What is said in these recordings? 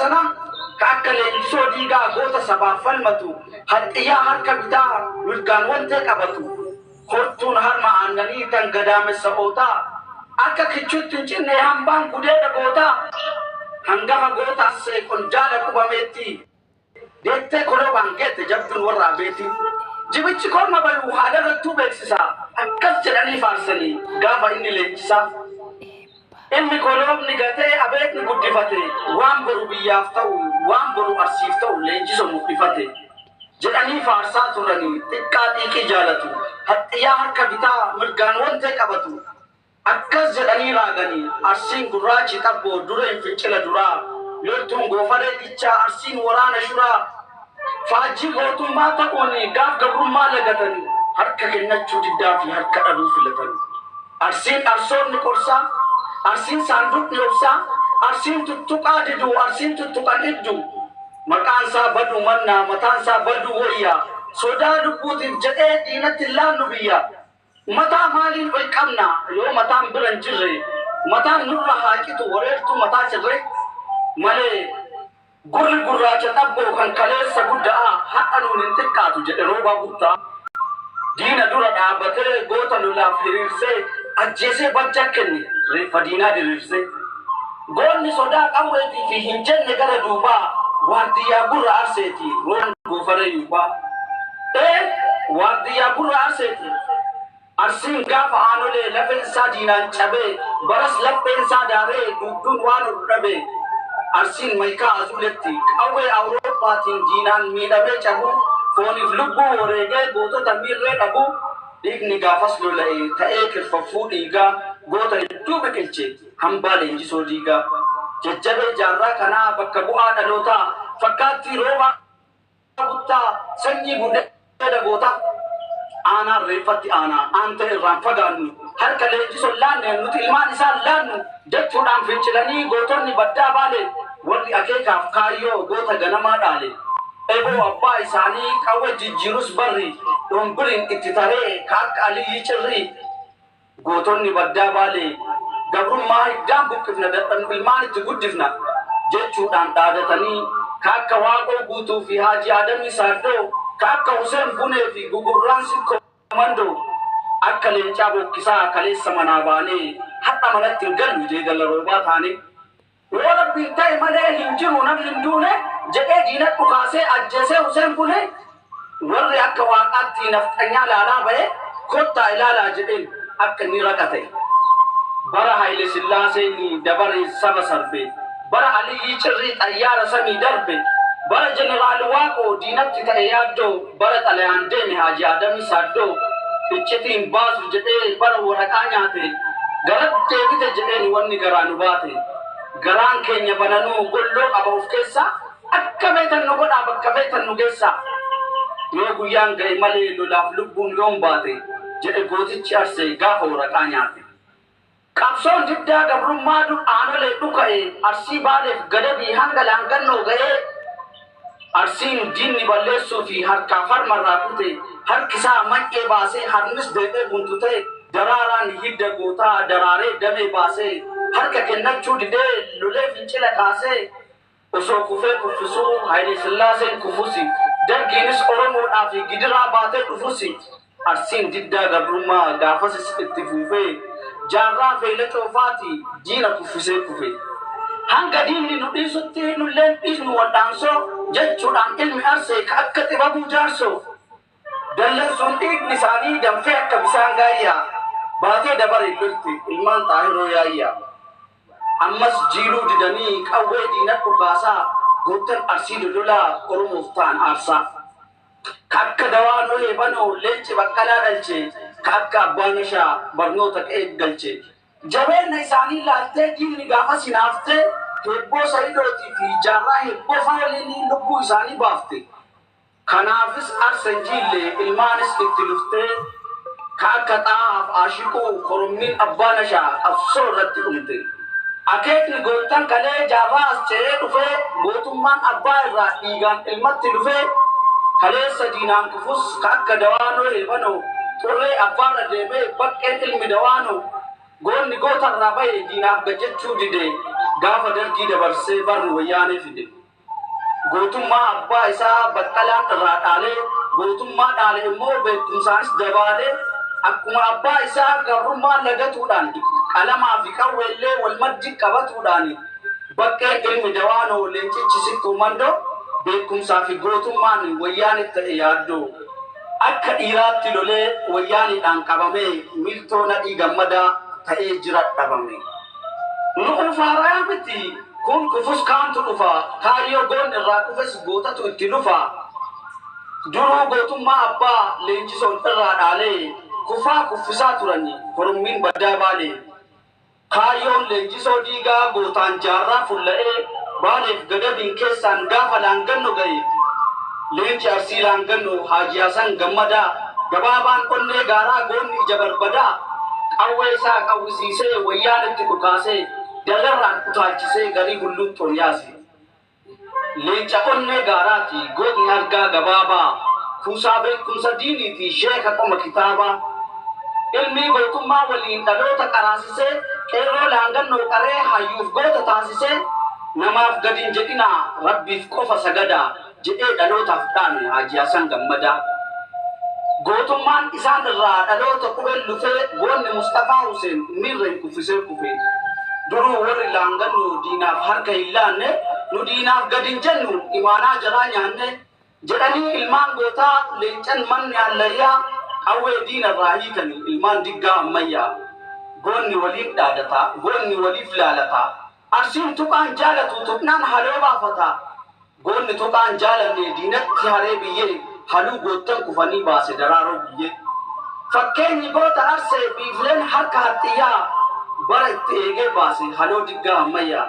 sana kakkale sodiga gota saba falmatu hadiya har kabita wilkan wante qabatu hortun har ma annani tan gadame sabota akka kichutin cinne hambang gude da gota hangama gota se kon jala kubameti dette kono bangete jabdun warra beti jibichi ko mabalu hadara tubexisa akkas jedani farsani gaba inni lenchisa inni kolom ni gate abet ni guddifate waan boru biyaaf ta'u waan boru arsiif ta'u leenjiso muddifate jedhanii faarsaa turanii xiqqaa xiiqii jaalatu haxxiyaa harka bitaa mirgaan wante qabatu akkas jedhanii raaganii arsiin gurraachi xabboo dura hin fincila duraa loltuun goofaree dhichaa arsiin waraana shuraa faajii gootummaa ta'uuni gaaf gabrummaa lagatanii harka kennachuu diddaa fi harka dhabuu filatanii arsiin arsoonni qorsaa arsiin saanduqni obsaa arsiin tuttuqaa diduu arsiin tuttuqan iddu maqaan isaa baduu mannaa mataan isaa baduu wayyaa sodaa lubbuutiif jedhee diinatti laannu biyya mataa maaliin ol qabna yoo mataan biran jirre mataan nurra haaqitu wareertuu mataa sirre malee gurri gurraacha xabboo kan kaleessa guddaa haqa nuun hin xiqqaatu jedhe roobaa guddaa diina dura dhaabbatee goota lolaaf hiriirsee ajjeesee bajja kenne reeffa diinaa diriirsee goonni sodaa qawweetii fi hin jenne gara duubaa waardiyyaa gurra arseeti roon goofaree yuubaa waardiyyaa gurra arseeti arsiin gaafa aanolee lafeensaa diinaan cabee baras lapheensaa daaree dugduun waan dhabe arsiin maykaa azuuletti qawwee awurooppaatiin diinaan miidhamee cabuu fooniif lubbuu wareegee gootota miirree dhabuu dhiigni gaafas lola'e ta'ee kirfaffuu dhiigaa goota hedduu biqilche hambaa leenjisoo dhiigaa jajjabee jaarraa kanaa bakka bu'aa dhalootaa fakkaattii roobaa buttaa sanyii guddaa dhagoota aanaan reeffatti aanaa aanta irraan fagaannu harka leenjisoo laanne nuti ilmaan isaan laannu jechuudhaan fincilanii gootonni baddaa baale warri akeekaaf kaayyoo goota ganamaa dhaale eboo abbaa isaanii qawwe jijjiirus barri dombiriin itti taree kaakka aliyyi cirrii gootonni baddaa baale gabrummaa hiddaan buqqifna dadhannu ilmaan itti guddifna jechuudhaan dhaadatanii kaakka waaqoo guutuu fi haajii adamii saaddoo kaakka Huseen bunee fi gugurraan sikkoo mandoo akka leencaa bokkisaa kaleessa manaa baanee hadha manatti hin gallu jeegala roobaa taane yoo rabbiin ta'e malee hin jiru namni hin duune jedhee diina dhukaasee ajjeesee Huseen bunee warri akka waaqaatti nafxanyaa laalaa ba'e kottaa ilaalaa jedheen akka inni raqate bara Haile Sillaaseen dabaree saba sarbe bara Aliyyi Cirrii xayyaara samii darbe bara jeneraal Waaqoo diinatti ta'e yaaddoo bara xalayaan deeme Haajii Adamii saaddoo iccitiin baasu jedhee bara waraqaa nyaate garatti deebite jedheen wanni garaa nu baate garaan keenya bananuu golloo qaba of keessa akka beetan nu godhaa bakka beetan nu geessa yoo guyyaan ga'e malee lolaaf lubbuun yoon baate jedhe gootichi arsee gaafa waraqaa nyaate qabsoon diddaa gabrummaa aanolee dhuka'e arsii baaleef gadabii hanga laangannoo ga'ee arsiin diinni balleessuu fi harkaa farmarraa kute harkisaa man'ee baasee harmis deebi'ee buntute daraaraan hidda gootaa daraaree damee baasee harka kennachuu didee lolee fincila kaasee osoo kufee kuffisuu Haile Sillaaseen kufusi dargiinis Oromoodhaa fi gidiraa baatee dhufusi arsiin diddaa gabrummaa gaafasis itti fuufee jaarraa feela coofaati diina kuffisee kufe hanga diinni nu dhiisutti nulleen dhiisnu waldhaansoo jechuudhaan ilmi arsee ka akka xibabuu jaarsoo dallansuun dhiigni isaanii danfee akka bisaan gaayyaa baatee dabaree lolti ilmaan Xaahiroo yaayyaa ammas jiiluu didanii qawwee diina dhukaasaa goottan arsii lolaa Oromoof ta'an aarsaa ka akka dawaanoo eebanoo leenci baqqalaa dhalche ka akka abbaa nashaa barnoota eeggalche jabeenya isaanii laaltee diinni gaafa sinaaftee hebboo Saayidootii fi jaarraa hebboo Faaliinii lubbuu isaanii baafte kanaafis arsan jiillee ilmaanis itti luftee ka akka xaahaaf aashiquu korommiin abbaa nashaa qabsoo irratti dhumte akeekni goottan kalee jaarraa as ce'ee dhufee gootummaan abbaa irraa dhiigaan ilmatti dhufee kaleessa diinaan kufus ka akka dawaanoo eebanoo xurree abbaarra deemee baqqeen ilmi dawaanoo goonni gootarraa ba'e diinaaf gajjechuu dide gaafa dargii dabarsee barru wayyaanee fide gootummaa abbaa isaa baqqalaan irraa dhaalee gootummaa dhaale immoo beekumsaanis dabaalee akkuma abbaa isaa garummaa lagatuudhaan qalamaa fi qawweellee wal maddi qabatuudhaan bakkee ilmi dawaanoo leencichi sikkoo mandoo beekumsaa fi gootummaan wayyaanee ta'e yaaddoo akka dhiiraatti lolee wayyaaniidhaan qabamee miltoo nadhii gammadaa ta'ee jira dhabame. Nu ufaaraa miti kun kufus kaantu dhufa kaayyoo goon irraa kufes gootatu itti dhufa. Duruu gootummaa abbaa leenjisoon irraa dhaalee kufaa kuffisaa turani korommiin baddaa baalee. Kaayyoon leenjisoo diigaa gootaan jaarraa fulla'ee baaleef gadadiin keessaan gaafa laanganno ga'e. Leenci arsii laanganno haajiyaasan gammadaa gabaabaan qonnee gaaraa goonni ija barbadaa. Qawwee isaa qawwisiisee wayyaanitti dhukaasee dalarraan utaalchisee garii hulluuttoon yaase. Leenca qonnee gaaraati gootni argaa gabaabaa kuusaa beekumsa diiniiti sheeka qoma kitaabaa. Ilmii gootummaa waliin dhaloota qaraasisee qeerroo laangannoo qaree hayyuuf goota taasisee namaaf gadin jedhinaa rabbiif qofa sagadaa jedhee dhalootaaf dhaame haajiyaasan gammadaa. gootummaan isaan irraa dhaloota qubeen lufee goonni Mustafaa Huseen mirreen kuffisee kufee duruu warri laangannu diinaaf harka hin laanne nu diinaaf gadin jennu imaanaa jaraa nyaanne jedhanii ilmaan gootaa leencan manni hallayyaa qawwee diina irraa hiikanii ilmaan diggaa ammayyaa goonni waliin dhaadataa goonni waliif laalataa arsiin tuqaan jaalatu tuqnaan haloo baafataa goonni tuqaan jaalanne diinatti haree biyyee haluu goottan kufanii baase daraaroo biyye fakkeenyi goota arsee biifleen harka haxxiyyaa bara itti eegee baase haloo diggaa ammayyaa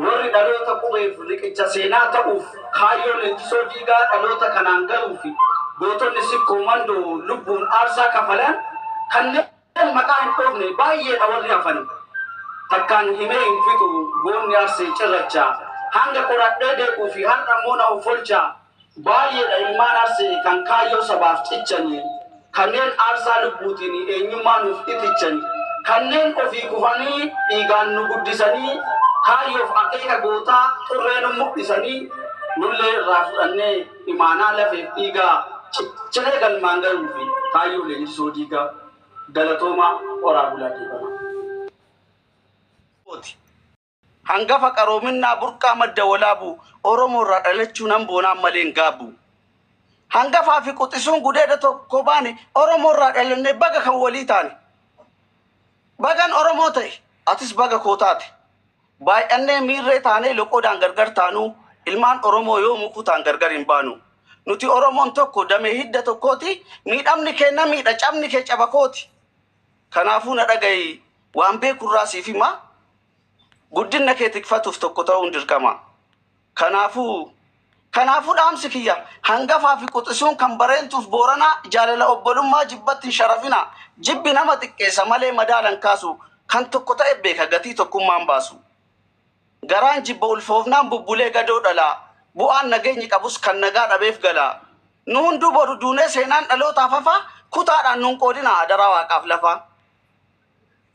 warri dhaloota qubeef riqicha seenaa ta'uuf kaayyoo leenjisoo diigaa dhaloota kanaan galuufi gootonni sikkoo mandoo lubbuun aarsaa kafalan kanneen maqaa hin dhoofne baay'eedha warri hafan takkaan himee hin fixu goonni arsee cirrachaa hanga qoradhee deequu fi har'a moona of olchaa baay'eedha ilmaan arsee kan kaayyoo sabaaf cichanii kanneen aarsaa lubbuutiin eenyummaa nuuf itichanii kanneen ofii kufanii dhiigaan nu guddisanii kaayyoof akeeka gootaa xurree nu mul'isanii nullee irraa fudhannee imaanaa lafeef dhiigaa cicciree galmaan galuu fi kaayyoo leenjisoo diigaa galatoomaa horaa bulaa deebama. Hangafa qaroominaa burqaa madda walaabu Oromoo irraa dhalachuu nan boonaan malee hin gaabu. Hangafaa fi quxisuun gudeeda tokko baane Oromoo irraa dhalannee baga kan walii taane. Bagan Oromoo ta'e atis baga koo taate. Baay'annee miirree taanee loqoodhaan gargar taanuu ilmaan Oromoo yoo mukutaan gargar hin baanu. Nuti Oromoon tokko damee hidda tokkooti miidhamni keenna miidha cabni kee caba kooti. Kanaafuu na dhagayi waan beekurraa siif himaa. Guddinna kee tikfatuuf tokko ta'uun dirqama. Kanaafuu dhaamsi kiyya hangafaa fi quxisuun kan bareentuuf booranaa jaalala obbolummaa jibbatti hin sharafina. Jibbi nama xiqqeessa malee madaalan kaasu kan tokko ta'e beeka gatii tokkummaan baasu. Garaan jibba ulfoofnaan bubbulee gadoo dhalaa. Bu'aan nageenyi qabus kan nagaa dhabeef galaa. Nu hunduu boru duunee seenaan dhalootaaf hafaa kutaadhaan nuun qoodina adaraa waaqaaf lafaa.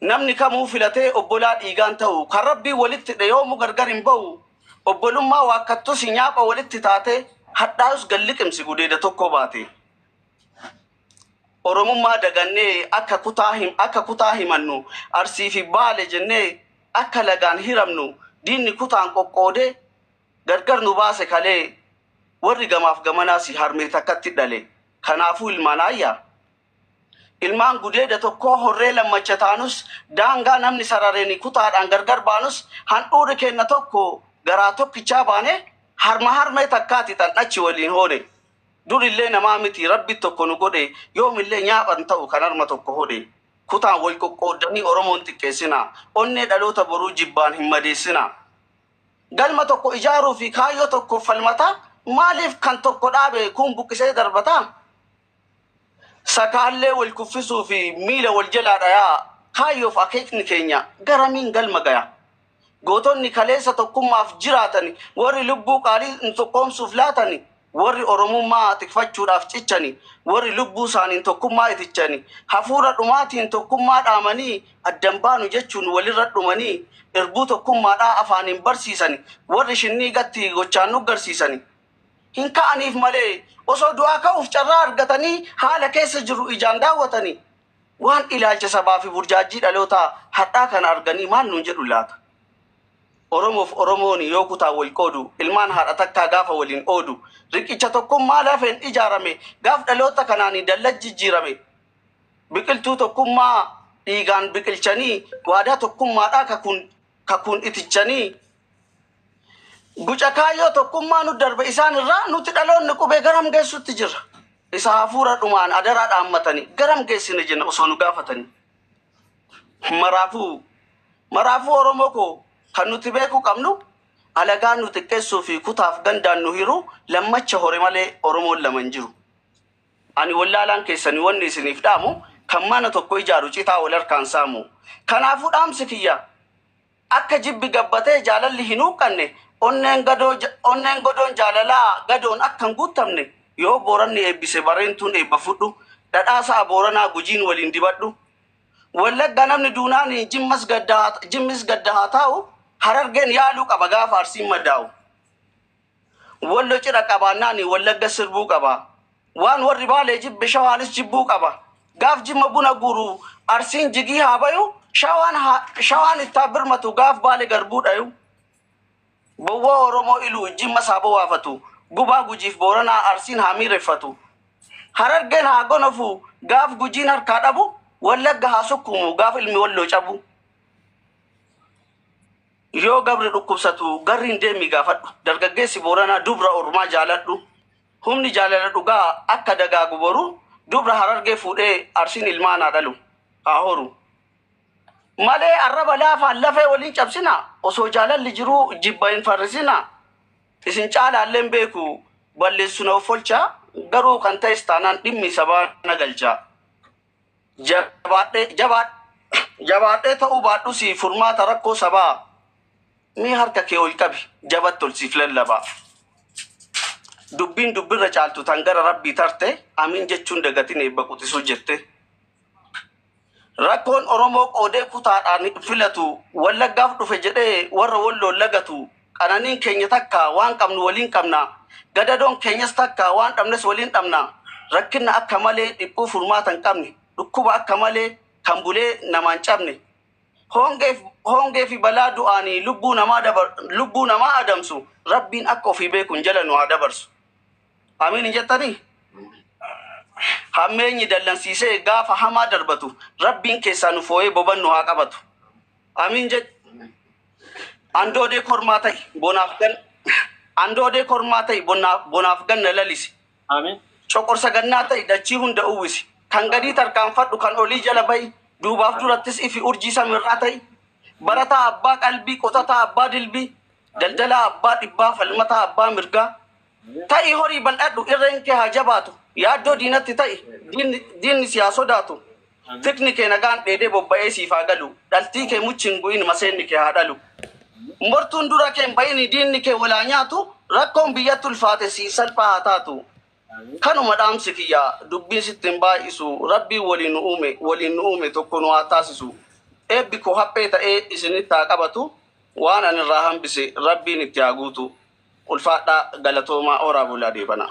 Namni kamuu filatee obbolaa dhiigaan ta'u kan rabbii walitti dhiyoomu gargar hin ba'u obbolummaa waakkattus nyaapha walitti taate hadhaayus galliqimsi gudeeda tokko baate. Oromummaa dagannee akka kutaa himannu arsii fi baale jennee akka lagaan hiramnu diinni kutaan qoqqoodee gargar nu baase kalee warri gamaaf gamanaas harmee takkatti dhale. Kanaafuu ilmaan ayyaa. Ilmaan gudeeda tokko horree lammacha taanus daangaa namni sarareeni kutaadhaan gargar baanus handhuuri kenna tokko garaa tokkichaa baane harmee takkaati xannachi waliin hoone. Durillee namaa miti rabbi tokko nu godhe yoomillee nyaaphan ta'u kan harma tokko hodhe. Kutaan wal qoqqoodanii Oromoon xiqqeessina onnee dhaloota boruu jibbaan hin madeessina. Galma tokko ijaaruu fi kaayyoo tokko falmata maaliif kan tokko dhaabe kun buqqisee darbata. Sakaallee wal kuffisuu fi miila wal jalaa dhayaa kaayyoof akeekni keenya garamiin galma gaya. Gootonni kaleessa tokkummaaf jiraatani warri lubbuu qaalii tokkoomsuuf laatani warri oromummaa tikfachuudhaaf cichani warri lubbuu isaaniin tokkummaa itichani hafuura dhumaatiin tokkummaa dhaamanii addan baanu jechuun walirra dhumanii erbuu tokkummaadhaa afaaniin barsiisani warri shinnii gatti gochaan nu garsiisani hin ka'aniif malee osoo du'aa ka'uuf carraa argatanii haala keessa jiru ijaan daawwatanii waan ilaalcha sabaa fi burjaajii dhalootaa hadhaa kana arganii maal nuun jedhu laata. Oromoof Oromooni yoo kutaa wal qoodu ilmaan haadha takkaa gaafa waliin oodu riqicha tokkummaa lafeen ijaarame gaaf dhaloota kanaanii dallaj jijjiirame biqiltuu tokkummaa dhiigaan biqilchanii waadaa tokkummaadhaa kakuun itichanii guca kaayyoo tokkummaa nu darbe isaan irraa nuti dhaloonni qubee garam geessutti jirra isa hafuura dhumaan adaraa dhaammatanii garam geessine jenna osoo nu gaafatanii maraafuu Oromoo koo kan nuti beeku qabnu alagaan nu xiqqeessuu fi kutaaf gandaan nu hiru lammacha hore malee Oromoon laman jiru. Ani wallaalaan keessanii wanni isiniif dhaamu kan mana tokko ijaaru citaa wal harkaan saamu. Kanaafuu dhaamsi kiyya akka jibbi gabbatee jaalalli hin huqqanne onneen godoon jaalalaa gadoon akkan guutamne yoo booranni eebbise bareentuun eebba fudhu dhadhaasaa booranaa gujiin waliin dibadhu. Wallagga namni duunaan jimmis gadda haa taa'u Harargeen yaaluu qaba gaafa Arsiin madaa'u. Wallo cidha qabaannaan Wallagga sirbuu qaba. Waan warri Baalee jibbe Shawaanis jibbuu qaba. Gaaf Jimma buna guuru Arsiin jigii haa bayu Shawaan ittaa birmatu gaaf Baalee garbuu dhayu. Bowwaa Oromoo iluu Jimma saaba waafatu. Gubaa Gujiif Booranaa Arsiin haa miireffatu. Harargeen haa gonofu gaaf Gujiin harkaa dhabu Wallagga haa sukkumu gaaf ilmi Walloo cabu. Yoo gabri dhukkubsatu garriin deemi gaafadhu dargaggeessi Booranaa dubra Oromaa jaaladhu humni jaaladhu gaa akka dagaagu boru dubra Harargee fuudhee Arsiin ilmaanaa dhalu haa horu malee arraba laafaan lafee waliin cabsina osoo jaalalli jiru jibba hin farrisina isin caalaalleen beeku balleessuna of olchaa garuu kan ta'es taanaan dhimmi sabaa nagalchaa jabaadhee ta'uu baadhusi furmaata rakkoo sabaa mi harka kee ol qabi jabat tolsiif lallabaa dubbiin dubbirra caaltu tan gara rabbii tarte amiin jechuun dagatiin eebba qutisuu jette rakkoon Oromoo qoodee kutaadhaan filatu Wallaggaaf dhufe jedhee warra Walloon lagatu qananiin keenya takka waan qabnu waliin qabna gadadoon keenyas takka waan dhabnes waliin dhabna rakkinna akka malee dhiphuu furmaata hin qabne dhukkuba akka malee kan bulee namaan cabne hongee fi balaa du'aanii lubbuu namaa adamsu rabbiin akka ofii beekun jala nu haa dabarsu. Amiin hin jettanii? Hammeenyi dallansiisee gaafa hamaa darbatu rabbiin keessaa nu foo'ee boban nu haa qabatu. Amiin jett. Andoodee kormaa ta'i bonaaf ganna lalisi. Amiin. Coqorsa gannaa ta'i dachii hunda uwwisi. Kan gadii tarkaanfadhu kan olii jala ba'i. Duubaaf durattis ifi urjii samirraa ta'i. Barataa abbaa qalbii qotataa abbaa dilbii daldalaa abbaa dhibbaa falmataa abbaa mirgaa ta'i horii bal'adhu irreen kee haa jabaatu yaaddoo diinatti ta'i diinni si haa sodaatu tikni kee nagaan dheedee bobba'ee siif haa galu dhaltii kee muchiin gu'iin maseenni kee haa dhalu mortuun dura kee hin bayini diinni kee walaa nyaatu rakkoon biyyatti ulfaate si salphaa haa taatu kanuma dhaamsi kiyya dubbiin sitti hin baay'isu rabbiin waliin nu uume tokko nu haa taasisu eebbi koo haphee ta'ee isinitti haa qabatu waan ani irraa hambise rabbiin itti haa guutu ulfaadhaa galatoomaa horaa bulaa deebana.